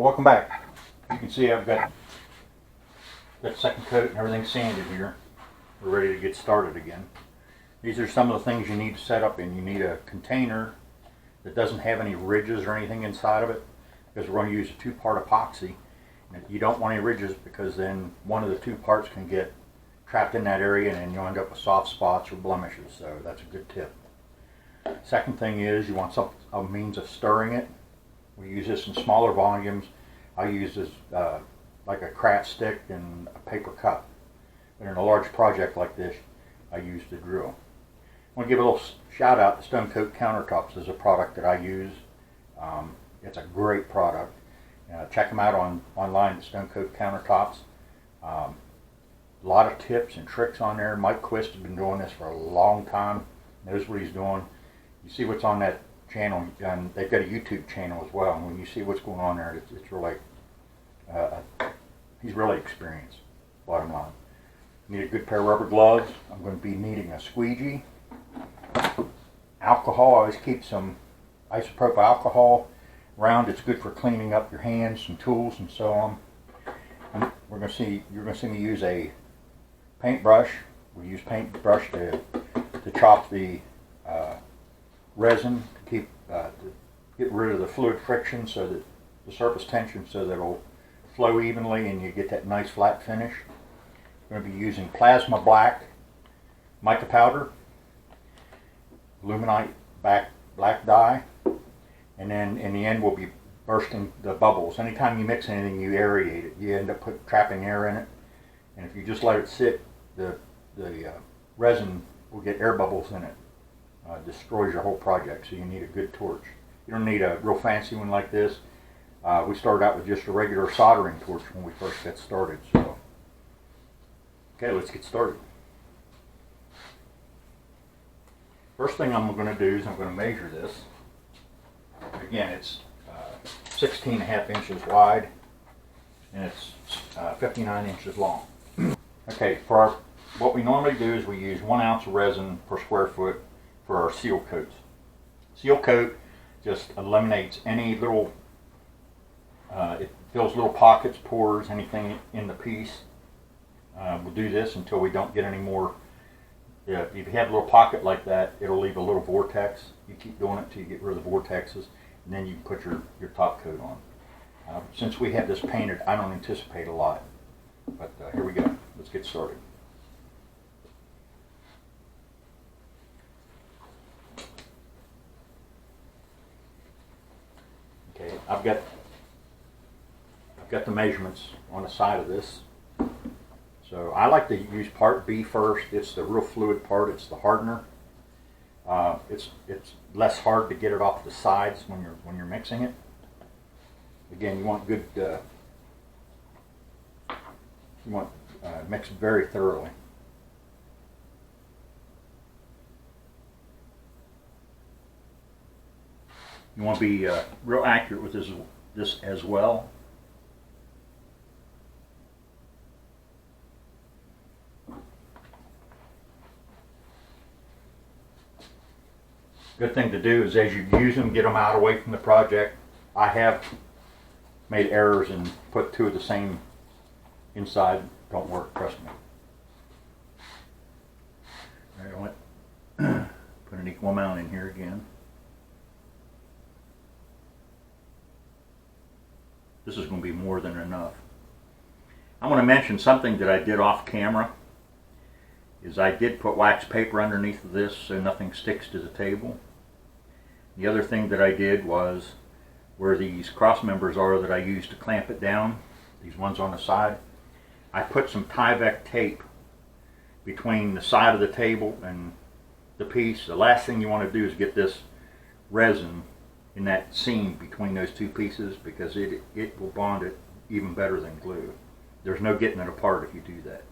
Well, welcome back. You can see I've got second coat and everything sanded here. We're ready to get started again. These are some of the things you need to set up in. You need a container that doesn't have any ridges or anything inside of it, because we're going to use a two-part epoxy. And you don't want any ridges, because then one of the two parts can get trapped in that area and then you'll end up with soft spots or blemishes. So that's a good tip. Second thing is you want a means of stirring it. We use this in smaller volumes. I use this like a craft stick and a paper cup. But in a large project like this, I use the drill. I want to give a little shout out to Stone Coat Countertops as a product that I use. It's a great product. Check them out online at Stone Coat Countertops. A lot of tips and tricks on there. Mike Quist has been doing this for a long time. Knows what he's doing. You see what's on that channel, and they've got a YouTube channel as well. And when you see what's going on there, it's really, he's really experienced, bottom line. Need a good pair of rubber gloves. I'm going to be needing a squeegee. Alcohol, I always keep some isopropyl alcohol around. It's good for cleaning up your hands, some tools, and so on. And you're going to see me use a paintbrush. We use paintbrush to chop the resin to get rid of the fluid friction, so that the surface tension, so that it'll flow evenly and you get that nice flat finish. I'm going to be using plasma black mica powder, Luminite black dye, and then in the end we'll be bursting the bubbles. Anytime you mix anything, you aerate it. You end up trapping air in it, and if you just let it sit, the resin will get air bubbles in it. Destroys your whole project, so you need a good torch. You don't need a real fancy one like this. We started out with just a regular soldering torch when we first got started. So, okay, let's get started. First thing I'm going to do is I'm going to measure this. Again, it's 16.5 inches wide, and it's 59 inches long. Okay, what we normally do is we use 1 ounce of resin per square foot for our seal coats. Seal coat just eliminates any little, it fills little pockets, pores, anything in the piece. We'll do this until we don't get any more. If you have a little pocket like that, it'll leave a little vortex. You keep doing it till you get rid of the vortexes, and then you can put your top coat on. Since we have this painted, I don't anticipate a lot. But here we go. Let's get started. Okay, I've got the measurements on the side of this. So I like to use part B first. It's the real fluid part. It's the hardener. It's less hard to get it off the sides when you're mixing it. Again, you want good. You want mixed very thoroughly. You want to be real accurate with this as well. Good thing to do is as you use them, get them out away from the project. I have made errors and put two of the same inside. Don't work, trust me. All right, I want put an equal amount in here again. This is going to be more than enough. I want to mention something that I did off camera. Is I did put wax paper underneath of this so nothing sticks to the table. The other thing that I did was where these cross members are that I used to clamp it down, these ones on the side, I put some Tyvek tape between the side of the table and the piece. The last thing you want to do is get this resin in that seam between those two pieces, because it will bond it even better than glue. There's no getting it apart if you do that.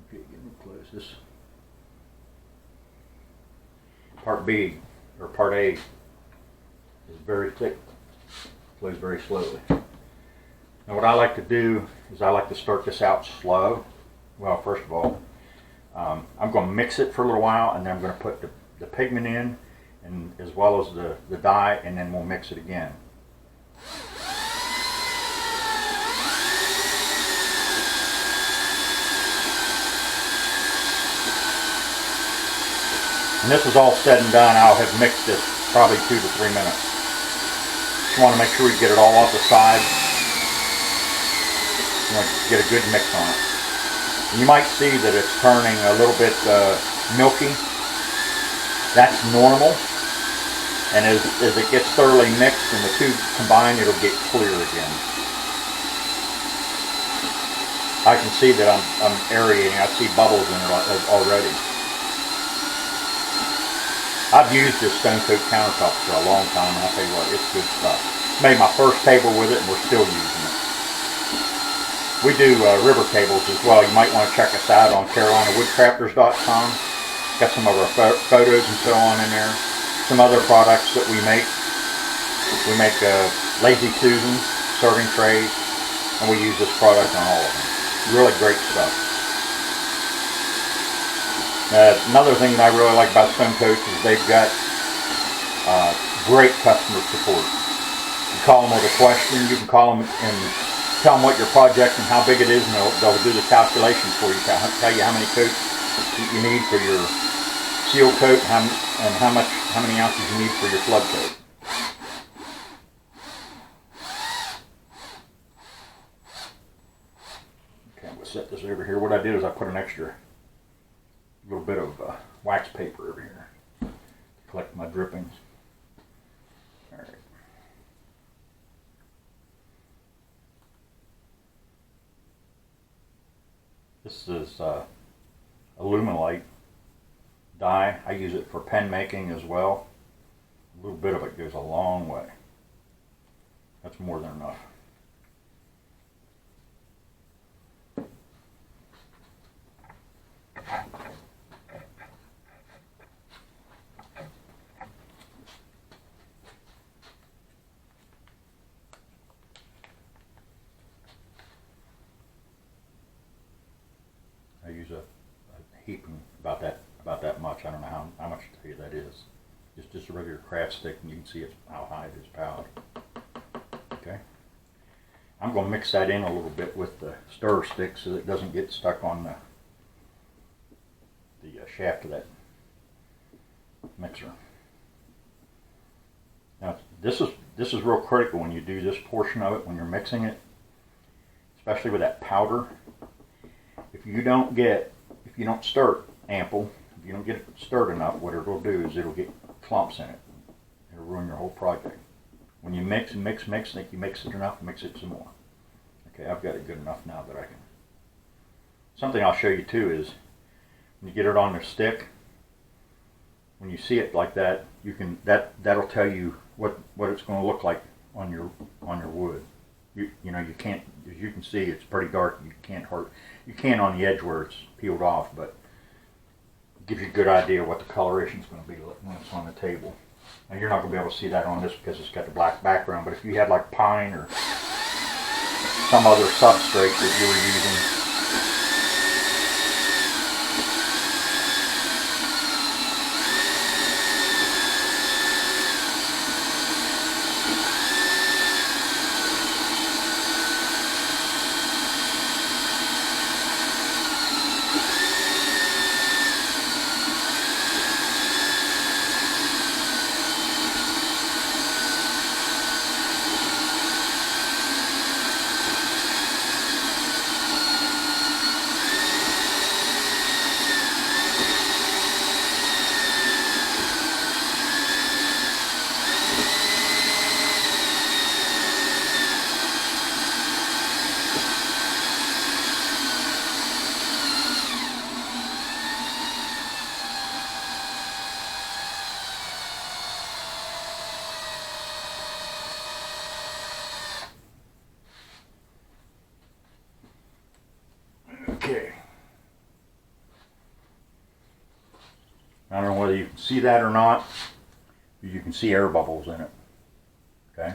Okay, getting close. This part B, or part A, is very thick. Flows very slowly. Now what I like to do is I like to start this out slow. Well, first of all, I'm going to mix it for a little while, and then I'm going to put the pigment in, and as well as the dye, and then we'll mix it again. When this is all said and done, I'll have mixed this probably 2 to 3 minutes. Just want to make sure you get it all off the sides. You want to get a good mix on it. And you might see that it's turning a little bit milky. That's normal. And as it gets thoroughly mixed and the two combine, it'll get clear again. I can see that I'm aerating. I see bubbles in it already. I've used this Stone Coat countertop for a long time, and I'll tell you what, it's good stuff. Made my first table with it, and we're still using it. We do river tables as well. You might want to check us out on CarolinaWoodCrafters.com. Got some of our photos and so on in there. Some other products that we make. We make Lazy Susans, serving trays, and we use this product on all of them. Really great stuff. Another thing that I really like about Stone Coats is they've got great customer support. You call them with a question, you can call them and tell them what your project and how big it is, and they'll do the calculations for you, tell you how many coats you need for your seal coat and how many ounces you need for your flood coat. Okay, I'm going to set this over here. What I did is I put an extra little bit of wax paper over here to collect my drippings. All right. This is Aluminite dye. I use it for pen making as well. A little bit of it goes a long way. That's more than enough. I use a heaping about that much. I don't know how much to tell you that is. Just a regular craft stick, and you can see how high it is piled. Okay. I'm going to mix that in a little bit with the stir stick so that it doesn't get stuck on the shaft of that mixer. Now this is real critical when you do this portion of it, when you're mixing it, especially with that powder. If you don't stir it ample, if you don't get it stirred enough, what it'll do is it'll get clumps in it. It'll ruin your whole project. When you mix and mix, think you mix it enough, mix it some more. Okay, I've got it good enough now that I can. Something I'll show you too is when you get it on the stick, when you see it like that, that'll tell you what it's going to look like on your wood. You can't, as you can see, it's pretty dark. You can on the edge where it's peeled off, but it gives you a good idea what the coloration is going to be when it's on the table. Now you're not going to be able to see that on this because it's got the black background, but if you had like pine or some other substrate that you were using, okay. I don't know whether you can see that or not. You can see air bubbles in it. Okay.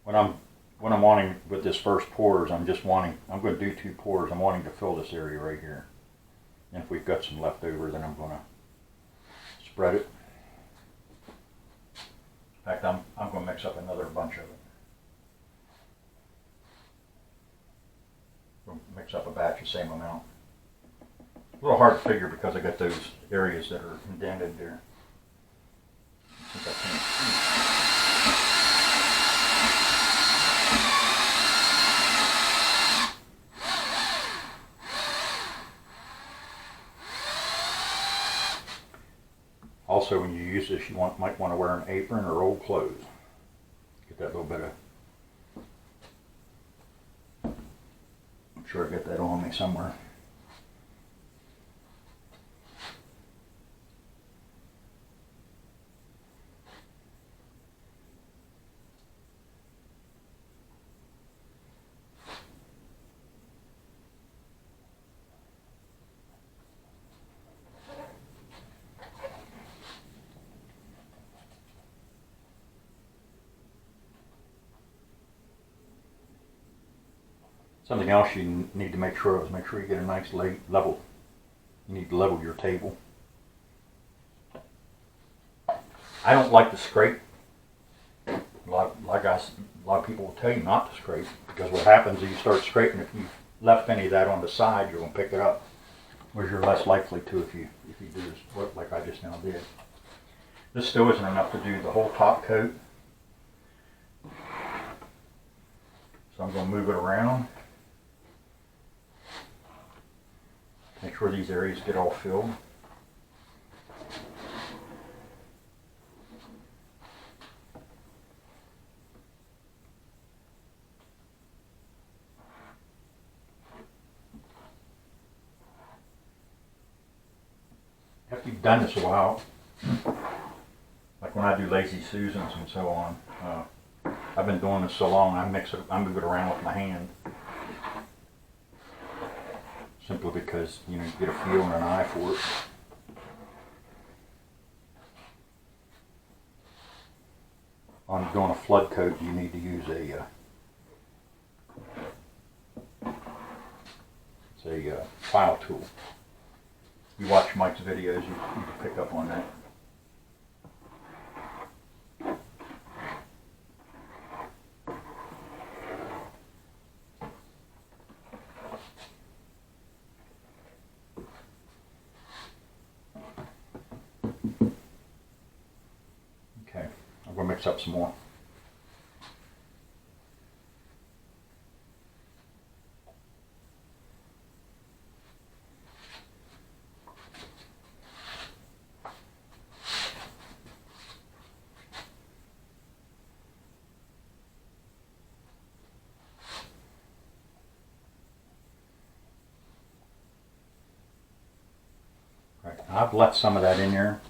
What I'm wanting with this first pour is I'm going to do 2 pours. I'm wanting to fill this area right here. And if we've got some left over, then I'm going to spread it. In fact, I'm going to mix up another bunch of it. We'll mix up a batch the same amount. A little hard to figure because I got those areas that are indented there. Since I can't see. Also, when you use this, you might want to wear an apron or old clothes. Get that little bit of... I'm sure I got that on me somewhere. Something else you need to make sure of is make sure you get a nice level. You need to level your table. I don't like to scrape. A lot of people will tell you not to scrape because what happens is you start scraping. If you left any of that on the side, you're going to pick it up, whereas you're less likely to if you do this work like I just now did. This still isn't enough to do the whole top coat, so I'm going to move it around. Make sure these areas get all filled. After you've done this a while, like when I do Lazy Susans and so on, I've been doing this so long, I move it around with my hand. Simply because, you get a feel and an eye for it. On doing a flood coat, you need to use a file tool. You watch Mike's videos, you can pick up on that. Okay, I'm going to mix up some more. Right, I've left some of that in there.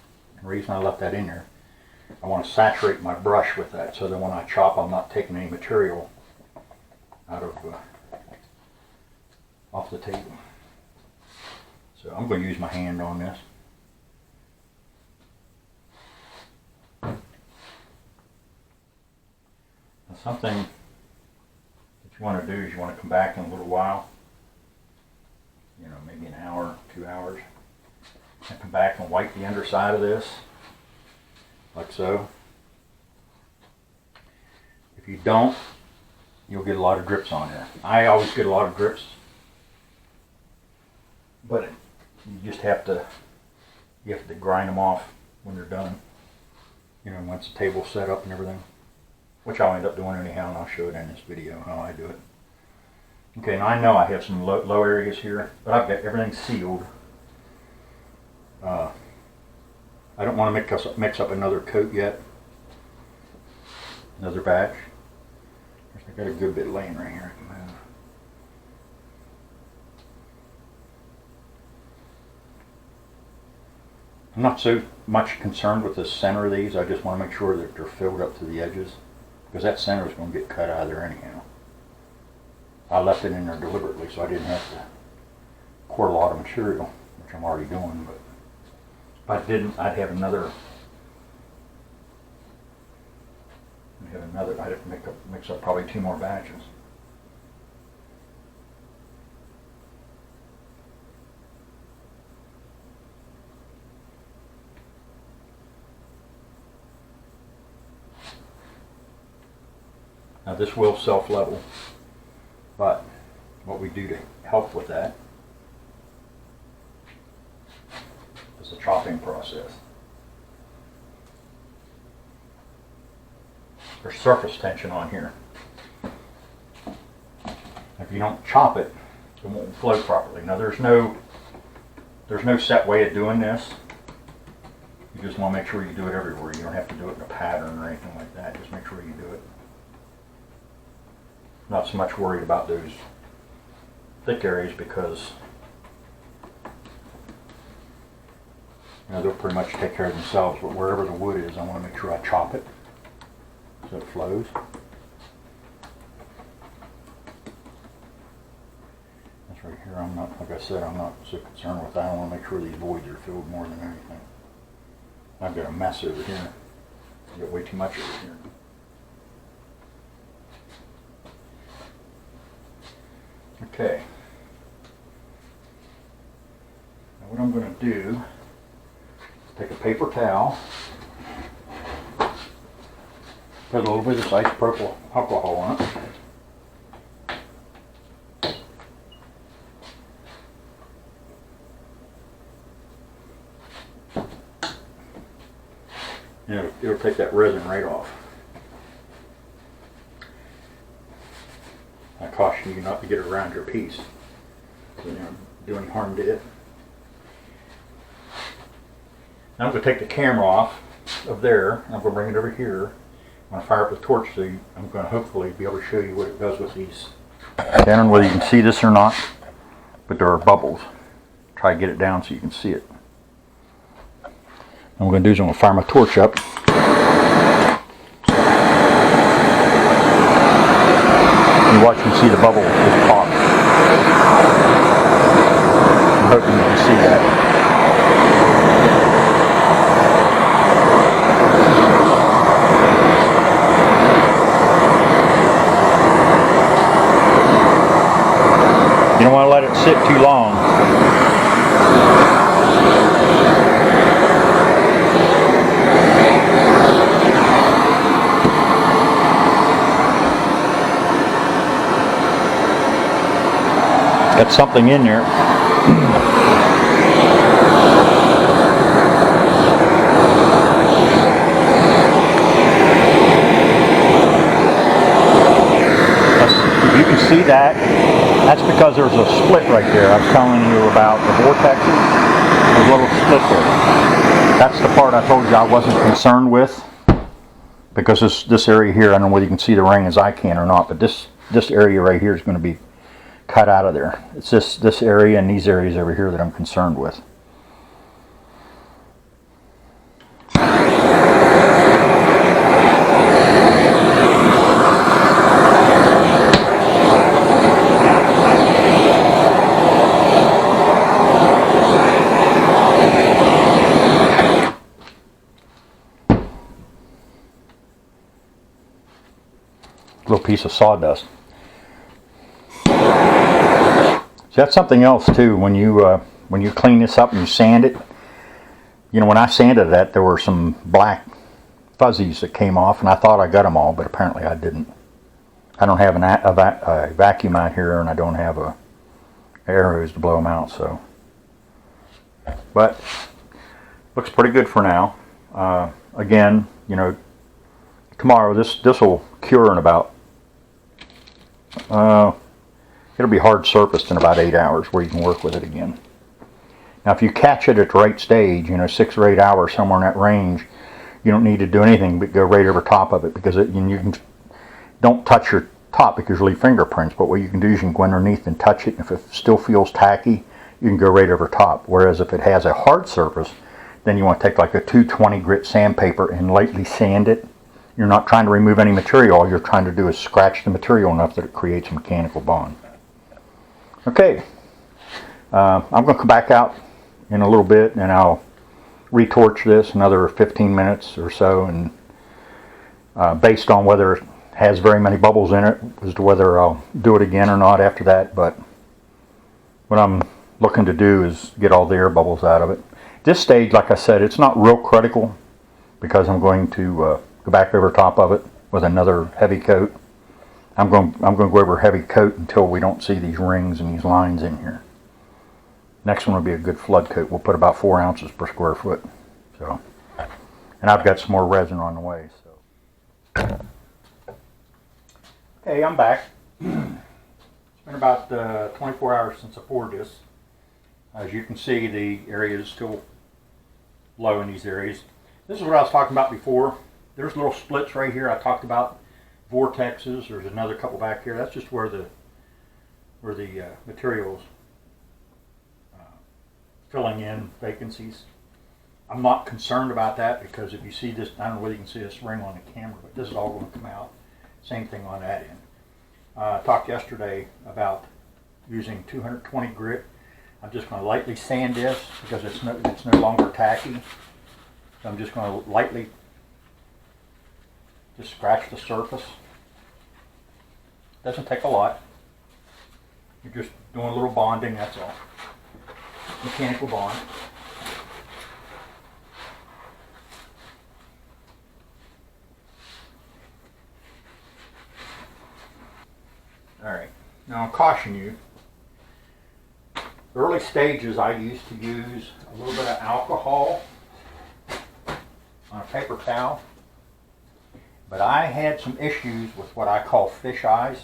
The reason I left that in there, I want to saturate my brush with that so that when I chop, I'm not taking any material out of off the table. So I'm going to use my hand on this. Now something that you want to do is you want to come back in a little while, maybe an hour, 2 hours, and come back and wipe the underside of this, like so. If you don't, you'll get a lot of drips on there. I always get a lot of drips, but you just have to grind them off when they're done. Once the table's set up and everything, which I'll end up doing anyhow, and I'll show it in this video how I do it. Okay, now I know I have some low areas here, but I've got everything sealed. I don't want to mix up another coat yet, another batch. I got a good bit laying right here. I can move. I'm not so much concerned with the center of these. I just want to make sure that they're filled up to the edges, because that center is going to get cut out of there anyhow. I left it in there deliberately so I didn't have to quart a lot of material, which I'm already doing. But if I didn't, I'd have another. I'd have to mix up probably 2 more batches. Now this will self-level, but what we do to help with that is the chopping process. There's surface tension on here. If you don't chop it, it won't flow properly. Now there's no set way of doing this. You just want to make sure you do it everywhere. You don't have to do it in a pattern or anything like that. Just make sure you do it. Not so much worried about those thick areas because they'll pretty much take care of themselves. But wherever the wood is, I want to make sure I chop it so it flows. That's right here. I'm not, like I said, I'm not so concerned with that. I want to make sure these voids are filled more than anything. I've got a mess over here. I've got way too much over here. Okay. Now what I'm going to do is take a paper towel, put a little bit of this isopropyl alcohol on it. It'll take that resin right off. I caution you not to get it around your piece, so you don't do any harm to it. Now I'm going to take the camera off of there, and I'm going to bring it over here. I'm going to fire up the torch so I'm going to hopefully be able to show you what it does with these. I don't know whether you can see this or not, but there are bubbles. Try to get it down so you can see it. What I'm going to do is I'm going to fire my torch up. You watch and see the bubble just pop. I'm hoping you can see that. You don't want to let it sit too long. Got something in there. If you can see that, that's because there's a split right there. I was telling you about the vortexes. There's a little split there. That's the part I told you I wasn't concerned with, because this area here, I don't know whether you can see the ring as I can or not, but this area right here is going to be cut out of there. It's this area and these areas over here that I'm concerned with. Little piece of sawdust. That's something else too. When you clean this up and you sand it, you know, when I sanded that, there were some black fuzzies that came off, and I thought I got them all, but apparently I didn't. I don't have a vacuum out here, and I don't have a air hose to blow them out. So, but looks pretty good for now. Again, you know, tomorrow this will cure in about. It'll be hard surfaced in about 8 hours where you can work with it again. Now if you catch it at the right stage, you know, 6 or 8 hours, somewhere in that range, you don't need to do anything but go right over top of it, because you can, don't touch your top because you'll leave fingerprints, but what you can do is you can go underneath and touch it, and if it still feels tacky, you can go right over top. Whereas if it has a hard surface, then you want to take like a 220 grit sandpaper and lightly sand it. You're not trying to remove any material. All you're trying to do is scratch the material enough that it creates a mechanical bond. Okay, I'm going to come back out in a little bit and I'll retorch this another 15 minutes or so, and based on whether it has very many bubbles in it as to whether I'll do it again or not after that. But what I'm looking to do is get all the air bubbles out of it. At this stage, like I said, it's not real critical because I'm going to go back over top of it with another heavy coat I'm going to go over a heavy coat until we don't see these rings and these lines in here. Next one will be a good flood coat. We'll put about 4 ounces per square foot. So, and I've got some more resin on the way. So, okay, I'm back. It's been about 24 hours since I poured this. As you can see, the area is still low in these areas. This is what I was talking about before. There's little splits right here. I talked about vortexes. There's another couple back here. That's just where the materials filling in vacancies. I'm not concerned about that because if you see this, I don't know whether you can see this ring on the camera, but this is all going to come out. Same thing on that end. I talked yesterday about using 220 grit. I'm just going to lightly sand this because it's no longer tacky. So I'm just going to lightly just scratch the surface. Doesn't take a lot. You're just doing a little bonding, that's all. Mechanical bond. Alright, now I'll caution you. Early stages I used to use a little bit of alcohol on a paper towel, but I had some issues with what I call fish eyes.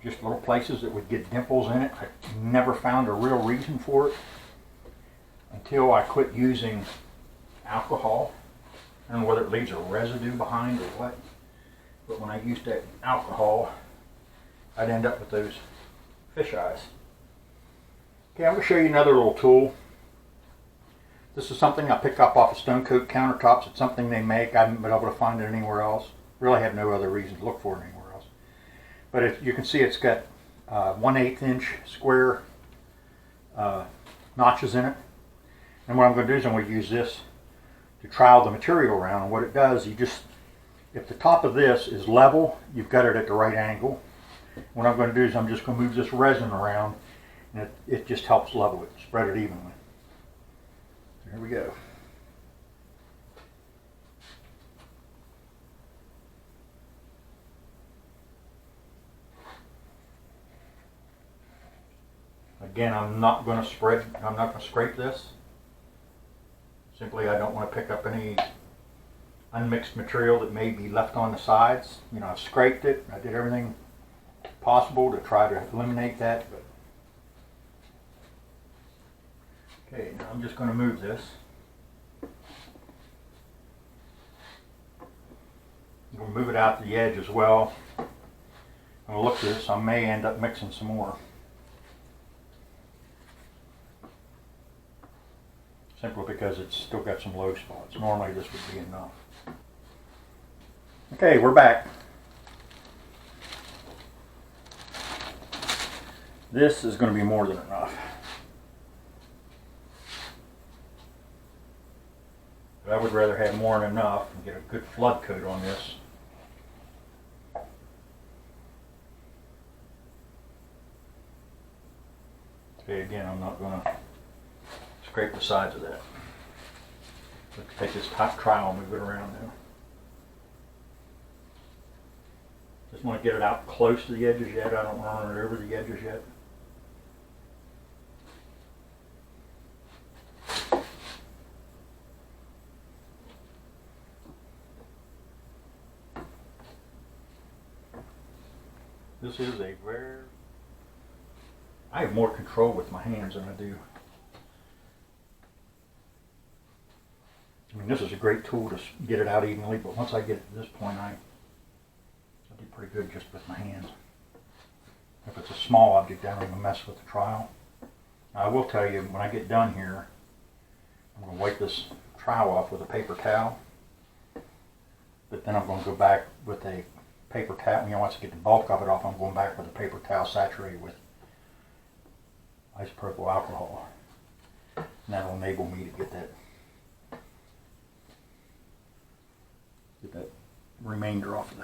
Just little places that would get dimples in it. I never found a real reason for it until I quit using alcohol. I don't know whether it leaves a residue behind or what, but when I used that alcohol, I'd end up with those fish eyes. Okay, I'm going to show you another little tool. This is something I picked up off of Stone Coat Countertops. It's something they make. I haven't been able to find it anywhere else. Really have no other reason to look for it anywhere else. But you can see it's got 1/8 inch square notches in it. And what I'm going to do is I'm going to use this to trowel the material around. And what it does, if the top of this is level, you've got it at the right angle. What I'm going to do is I'm just going to move this resin around, and it just helps level it, spread it evenly. So here we go. Again, I'm not going to scrape this. Simply, I don't want to pick up any unmixed material that may be left on the sides. You know, I've scraped it. I did everything possible to try to eliminate that. But okay, now I'm just going to move this. I'm going to move it out to the edge as well. I'm going to look at this. I may end up mixing some more. Simply because it's still got some low spots. Normally this would be enough. Okay, we're back. This is going to be more than enough. But I would rather have more than enough and get a good flood coat on this. Okay, again, I'm not going to scrape the sides of that. Let's take this top trowel and move it around now. Just want to get it out close to the edges yet. I don't want to run it over the edges yet. This is a very... I have more control with my hands than I do. I mean, this is a great tool to get it out evenly, but once I get to this point, I'll do pretty good just with my hands. If it's a small object, I don't even mess with the trowel. Now, I will tell you, when I get done here, I'm going to wipe this trowel off with a paper towel. But then I'm going to go back with a paper towel. You know, once I get the bulk of it off, I'm going back with a paper towel saturated with isopropyl alcohol. And that'll enable me to get that remainder off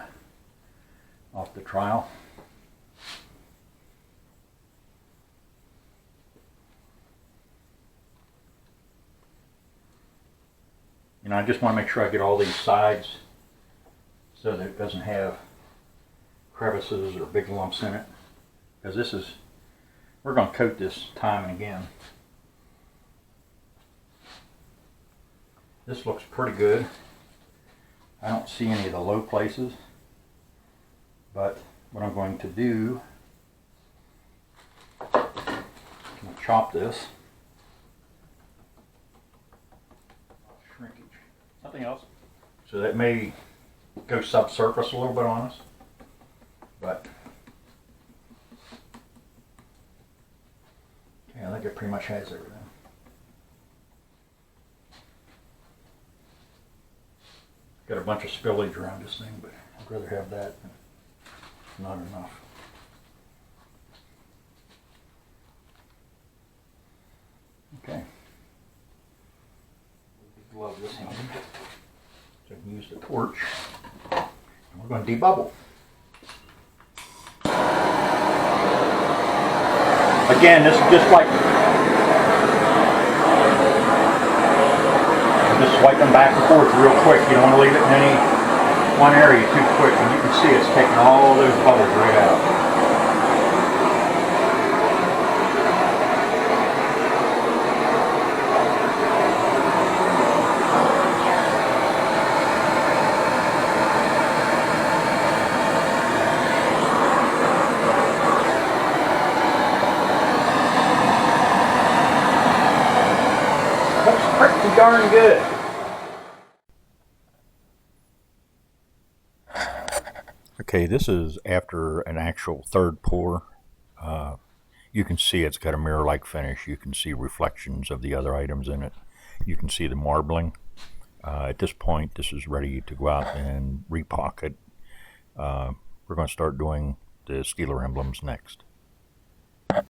the trowel. I just want to make sure I get all these sides so that it doesn't have crevices or big lumps in it. Because we're going to coat this time and again. This looks pretty good. I don't see any of the low places. But what I'm going to do, I'm going to chop this. Shrinkage. Something else. So that may go subsurface a little bit on us. But yeah, I think it pretty much has everything. Got a bunch of spillage around this thing, but I'd rather have that than not enough. Okay. Glove this hand so I can use the torch. And we're going to debubble. Again, this is just like just swiping back and forth real quick. You don't want to leave it in any one area too quick, and you can see it's taking all those bubbles right out. Looks pretty darn good. Okay, this is after an actual third pour. You can see it's got a mirror-like finish. You can see reflections of the other items in it. You can see the marbling. At this point, this is ready to go out and repocket. We're going to start doing the Steeler emblems next.